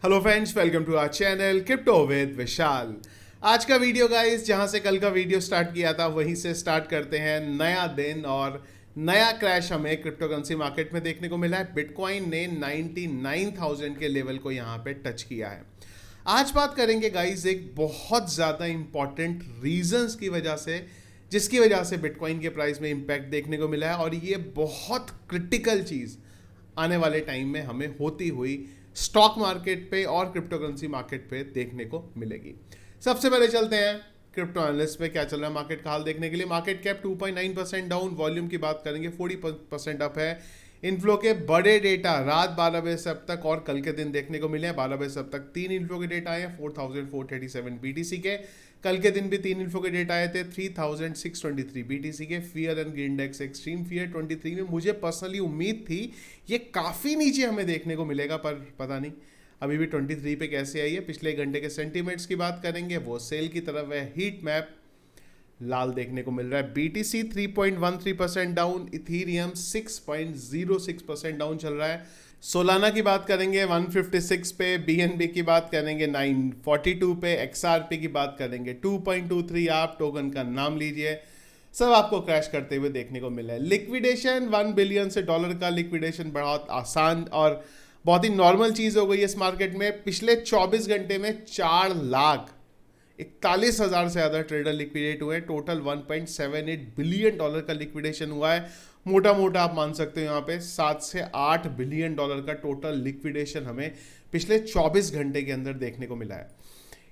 Hello friends, welcome to our channel crypto with Vishal. आज का video guys, जहां से कल का वीडियो स्टार्ट किया था वहीं से स्टार्ट करते हैं। नया दिन और नया क्रैश हमें क्रिप्टो करेंसी मार्केट में देखने को मिला है। बिटकॉइन ने 99,000 के लेवल को यहां पे टच किया है। आज बात करेंगे गाइस एक बहुत ज़्यादा इंपॉर्टेंट रीजंस की वजह से, जिसकी वजह से बिटकॉइन के प्राइस में इम्पैक्ट देखने को मिला है, और ये बहुत क्रिटिकल चीज़ आने वाले टाइम में हमें होती हुई स्टॉक मार्केट पे और क्रिप्टो करेंसी मार्केट पे देखने को मिलेगी। सबसे पहले चलते हैं क्रिप्टो एनालिस्ट पे क्या चल रहा है मार्केट का हाल देखने के लिए। मार्केट कैप 2.9% डाउन, वॉल्यूम की बात करेंगे 40% अप है। इनफ्लो के बड़े डेटा रात 12 बजे से अब तक और कल के दिन देखने को मिले हैं। 12 बजे से अब तक 3 इनफ्लो के डेटा आए हैं 4,437 बीटीसी के। कल के दिन भी 3 इन्फो के डेटा आए थे 3,623 बीटीसी के। Fear and index extreme fear 23 में मुझे पर्सनली उम्मीद थी ये काफ़ी नीचे हमें देखने को मिलेगा, पर पता नहीं अभी भी 23 पे कैसे आई है। पिछले घंटे के सेंटीमेंट्स की बात करेंगे, वो सेल की तरफ है। हीट मैप लाल देखने को मिल रहा है। बीटीसी 3.13% डाउन, इथीरियम 6.06% डाउन चल रहा है। सोलाना की बात करेंगे 156 पे, बीएनबी की बात करेंगे 942 पे, एक्सआरपी की बात करेंगे 2.23। आप टोकन का नाम लीजिए, सब आपको क्रैश करते हुए देखने को मिला है। लिक्विडेशन 1 बिलियन से डॉलर का लिक्विडेशन बहुत आसान और बहुत ही नॉर्मल चीज़ हो गई है इस मार्केट में। पिछले 24 घंटे में 4,41,000 से ज़्यादा ट्रेडर लिक्विडेट हुए। टोटल 1.78 बिलियन डॉलर का लिक्विडेशन हुआ है। मोटा मोटा आप मान सकते हो यहाँ पे 7 से 8 बिलियन डॉलर का टोटल लिक्विडेशन हमें पिछले 24 घंटे के अंदर देखने को मिला है।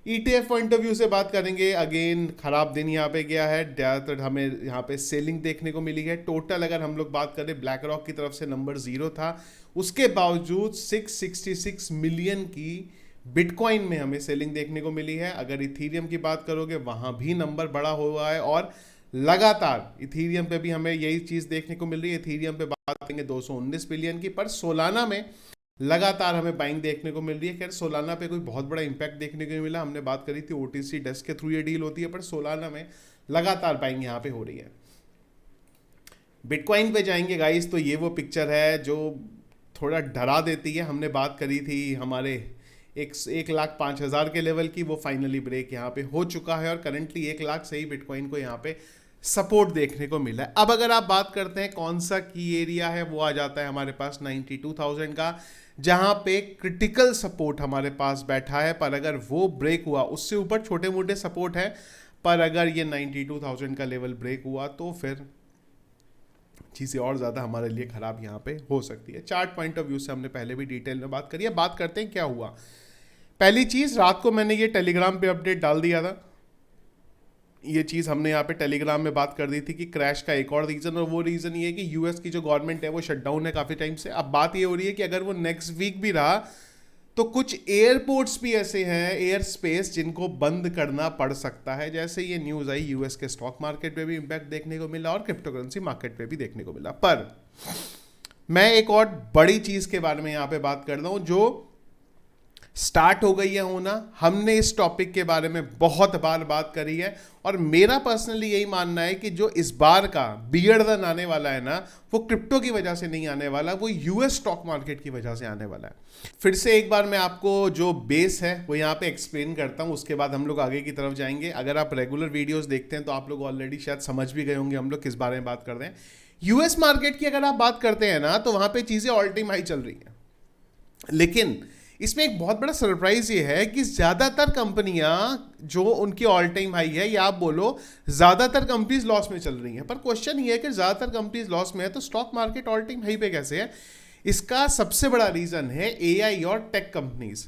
ईटीएफ पॉइंट ऑफ व्यू से बात करेंगे, अगेन खराब दिन यहाँ पे गया है। ज़्यादातर हमें यहाँ पे सेलिंग देखने को मिली है। टोटल अगर हम लोग बात करें, ब्लैक रॉक की तरफ से नंबर 0 था, उसके बावजूद 666 मिलियन की बिटकॉइन में हमें सेलिंग देखने को मिली है। अगर इथीरियम की बात करोगे वहाँ भी नंबर बड़ा हुआ है, और लगातार इथीरियम पे भी हमें यही चीज़ देखने को मिल रही है। इथीरियम पे बात करेंगे 219 बिलियन की, पर सोलाना में लगातार हमें बाइंग देखने को मिल रही है। खैर सोलाना पे कोई बहुत बड़ा इंपैक्ट देखने को नहीं मिला। हमने बात करी थी ओटीसी डेस्क के थ्रू ये डील होती है, पर सोलाना में लगातार बाइंग यहाँ पे हो रही है। बिटकॉइन पे जाएंगे गाइस, तो ये वो पिक्चर है जो थोड़ा डरा देती है। हमने बात करी थी हमारे 1,05,000 के लेवल की, वो फाइनली ब्रेक यहाँ पे हो चुका है, और करंटली 1 लाख से ही बिटकॉइन को यहाँ पे सपोर्ट देखने को मिला है। अब अगर आप बात करते हैं कौन सा की एरिया है, वो आ जाता है हमारे पास 92,000 का, जहां पे क्रिटिकल सपोर्ट हमारे पास बैठा है। पर अगर वो ब्रेक हुआ, उससे ऊपर छोटे मोटे सपोर्ट है, पर अगर ये 92,000 का लेवल ब्रेक हुआ तो फिर चीज़ें और ज़्यादा हमारे लिए ख़राब यहाँ पे हो सकती है। चार्ट पॉइंट ऑफ व्यू से हमने पहले भी डिटेल में बात करी है। बात करते हैं क्या हुआ। पहली चीज़, रात को मैंने ये टेलीग्राम पे अपडेट डाल दिया था। ये चीज़ हमने यहाँ पे टेलीग्राम में बात कर दी थी कि क्रैश का एक और रीज़न, और वो रीज़न ये है कि यूएस की जो गवर्नमेंट है वो शटडाउन है काफ़ी टाइम से। अब बात ये हो रही है कि अगर वो नेक्स्ट वीक भी रहा तो कुछ एयरपोर्ट्स भी ऐसे हैं, एयर स्पेस, जिनको बंद करना पड़ सकता है। जैसे ये न्यूज़ आई, यूएस के स्टॉक मार्केट पे भी इम्पैक्ट देखने को मिला और क्रिप्टो करेंसी मार्केट पे भी देखने को मिला। पर मैं एक और बड़ी चीज़ के बारे में यहाँ पे बात कर रहा हूँ जो स्टार्ट हो गई है होना। हमने इस टॉपिक के बारे में बहुत बार बात करी है, और मेरा पर्सनली यही मानना है कि जो इस बार का बियर रन आने वाला है ना, वो क्रिप्टो की वजह से नहीं आने वाला, वो यूएस स्टॉक मार्केट की वजह से आने वाला है। फिर से एक बार मैं आपको जो बेस है वो यहाँ पे एक्सप्लेन करता हूँ, उसके बाद हम लोग आगे की तरफ जाएंगे। अगर आप रेगुलर वीडियोस देखते हैं तो आप लोग ऑलरेडी शायद समझ भी गए होंगे हम लोग किस बारे में बात कर रहे हैं। यूएस मार्केट की अगर आप बात करते हैं ना, तो वहाँ पे चीज़ें ऑल टाइम हाई चल रही हैं, लेकिन इसमें एक बहुत बड़ा सरप्राइज ये है कि ज्यादातर कंपनियां जो उनकी ऑल टाइम हाई है, या आप बोलो ज्यादातर कंपनीज लॉस में चल रही हैं। पर क्वेश्चन ये है कि ज्यादातर कंपनीज लॉस में है तो stock market all time high पे कैसे है। इसका सबसे बड़ा रीजन है एआई और टेक कंपनीज।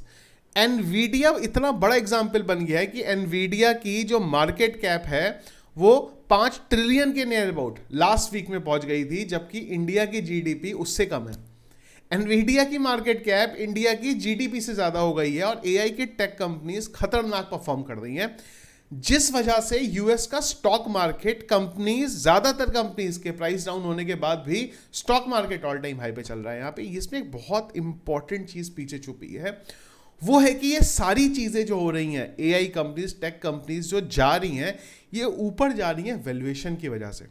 एनवीडिया इतना बड़ा एग्जाम्पल बन गया है कि एनवीडिया की जो मार्केट कैप है वो 5 ट्रिलियन के नियर अबाउट लास्ट वीक में पहुंच गई थी, जबकि इंडिया की जीडीपी उससे कम है। एनवीडिया की मार्केट कैप इंडिया की जीडीपी से ज्यादा हो गई है, और एआई की टेक कंपनीज खतरनाक परफॉर्म कर रही हैं, जिस वजह से यूएस का स्टॉक मार्केट कंपनीज, ज्यादातर कंपनीज के प्राइस डाउन होने के बाद भी stock market all time high पे चल रहा है। यहाँ पे इसमें एक बहुत इंपॉर्टेंट चीज पीछे छुपी है, वो है कि ये सारी चीजें जो हो रही हैं, एआई कंपनीज, टेक कंपनीज जो जा रही हैं, ये ऊपर जा रही हैं वैल्यूएशन की वजह से।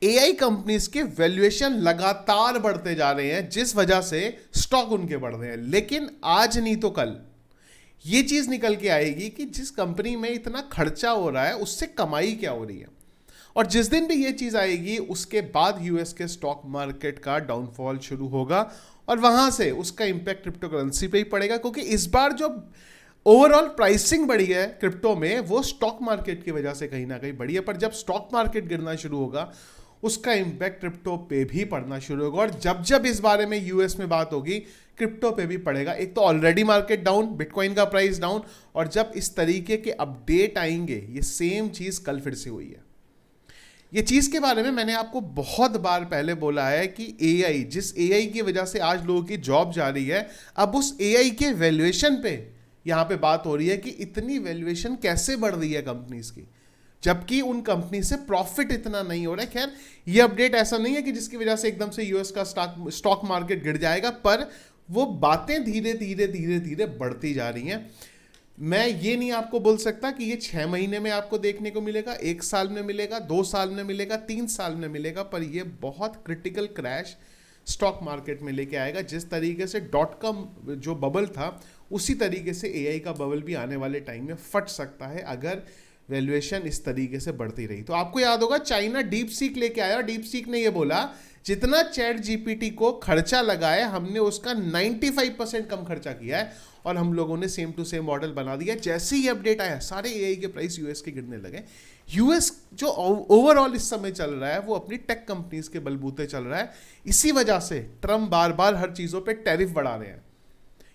एआई कंपनीज के वैल्यूएशन लगातार बढ़ते जा रहे हैं, जिस वजह से स्टॉक उनके बढ़ रहे हैं। लेकिन आज नहीं तो कल ये चीज निकल के आएगी कि जिस कंपनी में इतना खर्चा हो रहा है उससे कमाई क्या हो रही है। और जिस दिन भी ये चीज आएगी उसके बाद यूएस के स्टॉक मार्केट का डाउनफॉल शुरू होगा और वहां से उसका इंपैक्ट क्रिप्टो करेंसी पे ही पड़ेगा, क्योंकि इस बार जो ओवरऑल प्राइसिंग बढ़ी है क्रिप्टो में वो स्टॉक मार्केट की वजह से कहीं ना कहीं बढ़ी है। पर जब स्टॉक मार्केट गिरना शुरू होगा उसका इंपैक्ट क्रिप्टो पे भी पड़ना शुरू होगा। और जब जब इस बारे में यूएस में बात होगी क्रिप्टो पे भी पड़ेगा। एक तो ऑलरेडी मार्केट डाउन, बिटकॉइन का प्राइस डाउन, और जब इस तरीके के अपडेट आएंगे, ये सेम चीज कल फिर से हुई है। ये चीज के बारे में मैंने आपको बहुत बार पहले बोला है कि एआई, जिस एआई की वजह से आज लोगों की जॉब जा रही है, अब उस एआई के वैल्यूएशन पे यहां पे बात हो रही है कि इतनी वैल्यूएशन कैसे बढ़ रही है कंपनीज की, जबकि उन कंपनी से प्रॉफिट इतना नहीं हो रहा है। खैर, ये अपडेट ऐसा नहीं है कि जिसकी वजह से एकदम से यूएस का स्टॉक मार्केट गिर जाएगा, पर वो बातें धीरे धीरे धीरे धीरे बढ़ती जा रही हैं। मैं ये नहीं आपको बोल सकता कि ये 6 महीने में आपको देखने को मिलेगा, 1 साल में मिलेगा, 2 साल में मिलेगा, 3 साल में मिलेगा, पर ये बहुत क्रिटिकल क्रैश स्टॉक मार्केट में लेके आएगा। जिस तरीके से .com जो बबल था, उसी तरीके से एआई का बबल भी आने वाले टाइम में फट सकता है अगर वैल्यूएशन इस तरीके से बढ़ती रही। तो आपको याद होगा चाइना डीप सीक लेके आया, डीप सीक ने ये बोला जितना चैट जीपीटी को खर्चा लगाया हमने उसका 95% कम खर्चा किया है और हम लोगों ने सेम टू सेम मॉडल बना दिया। जैसे ही अपडेट आया सारे एआई के प्राइस यूएस के गिरने लगे। यूएस जो ओवरऑल इस समय चल रहा है वो अपनी टेक कंपनीज के बलबूते चल रहा है। इसी वजह से ट्रम्प बार बार हर चीज़ों पे टैरिफ बढ़ा रहे हैं।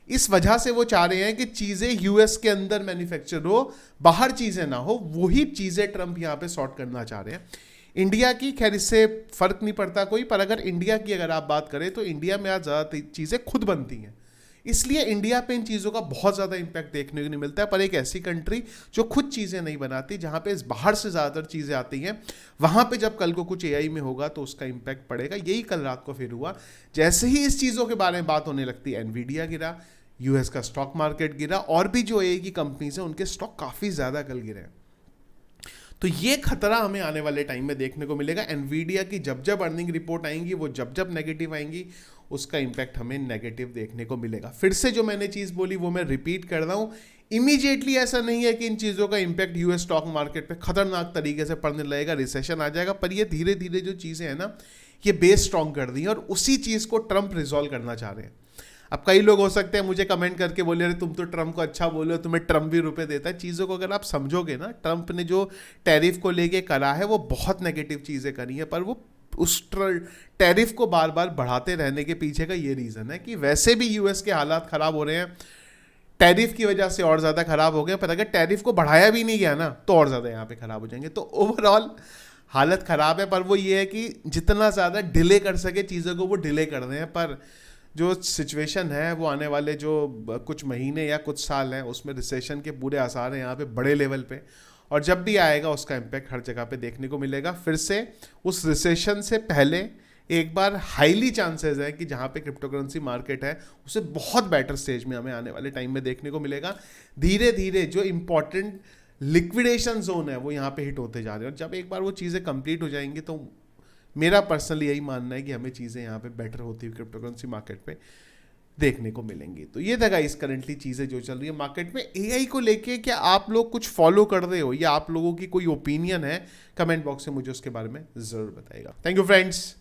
इस वजह से वो चाह रहे हैं कि चीज़ें यूएस के अंदर मैन्युफैक्चर हो, बाहर चीज़ें ना हो। वही चीज़ें ट्रम्प यहाँ पे सॉर्ट करना चाह रहे हैं। इंडिया की खैर इससे फर्क नहीं पड़ता कोई, पर अगर इंडिया की अगर आप बात करें तो इंडिया में आज ज़्यादा चीज़ें खुद बनती हैं, इसलिए इंडिया पे इन चीज़ों का बहुत ज़्यादा इंपैक्ट देखने को नहीं मिलता है। पर एक ऐसी कंट्री जो खुद चीज़ें नहीं बनाती, जहाँ पे बाहर से ज़्यादातर चीज़ें आती हैं, वहाँ पे जब कल को कुछ एआई में होगा तो उसका इंपैक्ट पड़ेगा। यही कल रात को फिर हुआ। जैसे ही इस चीज़ों के बारे में बात होने लगती है, एनवीडिया गिरा, यूएस का स्टॉक मार्केट गिरा, और भी जो एआई की कंपनीज हैं उनके स्टॉक काफ़ी ज़्यादा कल गिरे हैं। तो ये खतरा हमें आने वाले टाइम में देखने को मिलेगा। एनवीडिया की जब जब अर्निंग रिपोर्ट आएंगी, वो जब जब नेगेटिव आएंगी, उसका इंपैक्ट हमें नेगेटिव देखने को मिलेगा। फिर से जो मैंने चीज़ बोली वो मैं रिपीट कर रहा हूँ, इमीडिएटली ऐसा नहीं है कि इन चीज़ों का इंपैक्ट यूएस स्टॉक मार्केट पे खतरनाक तरीके से पड़ने लगेगा, रिसेशन आ जाएगा। पर ये धीरे धीरे जो चीज़ें हैं ना, ये बेस स्ट्रॉन्ग कर दी हैं और उसी चीज़ को ट्रंप रिजॉल्व करना चाह रहे हैं। अब कई लोग हो सकते हैं मुझे कमेंट करके बोले, अरे तुम तो ट्रम्प को अच्छा बोले हो, तुम्हें ट्रम्प भी रुपए देता है। चीज़ों को अगर आप समझोगे ना, ट्रम्प ने जो टैरिफ को लेके करा है वो बहुत नेगेटिव चीज़ें करी है, पर वो उस टैरिफ को बार बार बढ़ाते रहने के पीछे का ये रीज़न है कि वैसे भी यूएस के हालात ख़राब हो रहे हैं, टैरिफ की वजह से और ज़्यादा ख़राब हो गए। पर अगर टैरिफ को बढ़ाया भी नहीं गया ना तो और ज़्यादा यहाँ पे ख़राब हो जाएंगे। तो ओवरऑल हालत ख़राब है, पर वो ये है कि जितना ज़्यादा डिले कर सके चीज़ों को वो डिले कर रहे हैं। पर जो सिचुएशन है वो आने वाले जो कुछ महीने या कुछ साल हैं उसमें रिसेशन के पूरे आसार हैं यहाँ पे बड़े लेवल पे, और जब भी आएगा उसका इम्पैक्ट हर जगह पे देखने को मिलेगा। फिर से उस रिसेशन से पहले एक बार हाईली चांसेस है कि जहाँ पे क्रिप्टो करेंसी मार्केट है उसे बहुत बेटर स्टेज में हमें आने वाले टाइम में देखने को मिलेगा। धीरे धीरे जो इंपॉर्टेंट लिक्विडेशन जोन है वो यहाँ पे हिट होते जा रहे हैं, और जब एक बार वो चीज़ें कंप्लीट हो जाएंगी तो मेरा पर्सनली यही मानना है कि हमें चीज़ें यहाँ पे बेटर होती हुई क्रिप्टो करेंसी मार्केट पे देखने को मिलेंगी। तो ये था गाइस करंटली चीज़ें जो चल रही है मार्केट में। एआई को लेके क्या आप लोग कुछ फॉलो कर रहे हो या आप लोगों की कोई ओपिनियन है, कमेंट बॉक्स में मुझे उसके बारे में ज़रूर बताइएगा। Thank you friends.